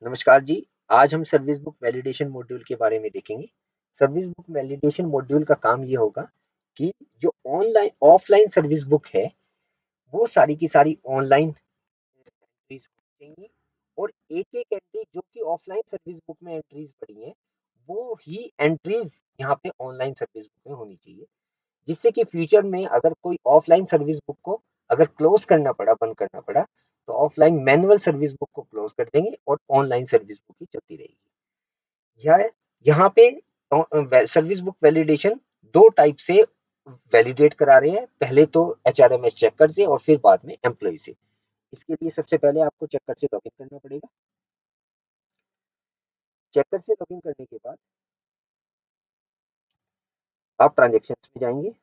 नमस्कार जी। आज हम सर्विस बुक वैलिडेशन मॉड्यूल के बारे में देखेंगे। सर्विस बुक वैलिडेशन मॉड्यूल का काम ये होगा कि जो ऑनलाइन ऑफलाइन सर्विस बुक है वो सारी की सारी ऑनलाइन एंट्रीज होंगी और एक एक एंट्री जो कि ऑफलाइन सर्विस बुक में एंट्रीज पड़ी हैं वो ही एंट्रीज यहाँ पे ऑनलाइन सर्विस बुक में होनी चाहिए, जिससे कि फ्यूचर में अगर कोई ऑफलाइन सर्विस बुक को अगर क्लोज करना पड़ा, बंद करना पड़ा, तो ऑफलाइन मैनुअल सर्विस बुक को क्लोज कर देंगे और ऑनलाइन सर्विस बुक ही चलती रहेगी। यह यहाँ पे सर्विस बुक वैलिडेशन दो टाइप से वैलिडेट करा रहे हैं। पहले तो HRMS चेकर से और फिर बाद में एम्प्लॉय से। इसके लिए सबसे पहले आपको चेकर से लॉगिन करना पड़ेगा। चेकर से लॉगिन करने के बाद आप ट्रांजेक्शन्स में जाएंगे।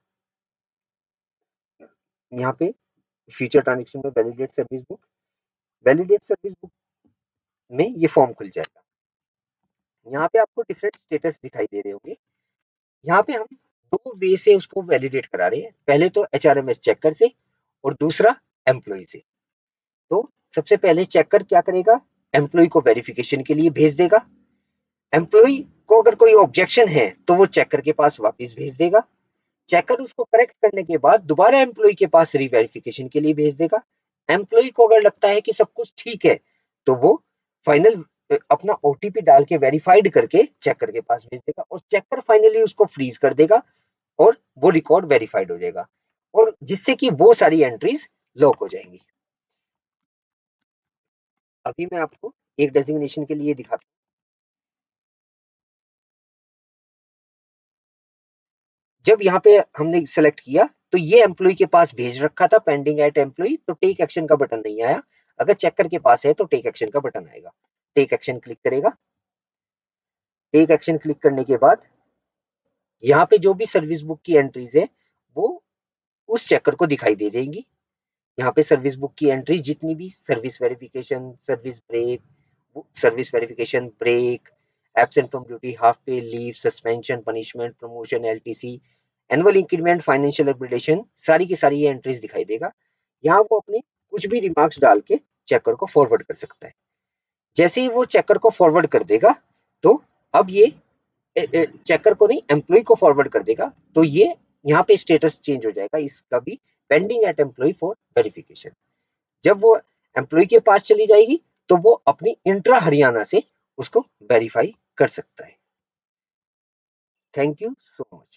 यहाँ पे फ्यूचर ट्रांजेक्शन में वैलिडेट सर्विस बुक में ये फॉर्म खुल जाएगा। यहाँ पे आपको डिफरेंट स्टेटस दिखाई दे रहे होंगे। यहाँ पे हम दो वे से उसको वैलिडेट करा रहे हैं। पहले तो HRMS चेकर से और दूसरा एम्प्लॉय से। तो सबसे पहले चेकर क्या करेगा, एम्प्लॉय को वेरिफिकेशन के लिए भेज देगा। एम्प्लॉय को अगर कोई ऑब्जेक्शन है तो वो चेकर के पास वापस भेज देगा। चेकर उसको करेक्ट करने के बाद दोबारा एम्प्लॉय के पास रीवेरिफिकेशन के लिए भेज देगा। एम्प्लॉय को अगर लगता है कि सब कुछ ठीक है तो वो फाइनल अपना OTP डाल के वेरीफाइड करके चेकर के पास भेज देगा और चेकर फाइनली उसको फ्रीज कर देगा और वो रिकॉर्ड वेरीफाइड हो जाएगा और जिससे कि वो सारी एंट्रीज लॉक हो जाएंगी। अभी मैं आपको एक डेजिग्नेशन के लिए दिखाता हूँ। जब यहाँ पे हमने सेलेक्ट किया तो ये एम्प्लॉय के पास भेज रखा था पेंडिंग एट एम्प्लॉय, तो टेक एक्शन का बटन नहीं आया। अगर चेकर के पास है तो टेक एक्शन का बटन आएगा। टेक एक्शन क्लिक करेगा। टेक एक्शन क्लिक करने के बाद यहाँ पे जो भी सर्विस बुक की एंट्रीज है वो उस चेकर को दिखाई दे देंगी। यहाँ पे सर्विस बुक की एंट्री जितनी भी service verification, service verification break, absent from duty, half pay leave, suspension, punishment, promotion, LTC, annual increment, financial upgradation, सारी की सारी ये एंट्रीज दिखाई देगा। यहाँ वो अपने कुछ भी रिमार्क्स डाल के चेकर को फॉरवर्ड कर सकता है। जैसे ही वो चेकर को फॉरवर्ड कर देगा तो अब ये चेकर को नहीं, एम्प्लॉय को फॉरवर्ड कर देगा, तो ये यहाँ पे स्टेटस चेंज हो जाएगा इसका भी, pending at employ for verification. जब वो एम्प्लॉय के पास चली जाएगी तो वो अपनी इंट्रा हरियाणा से उसको वेरीफाई कर सकता है। Thank you so much.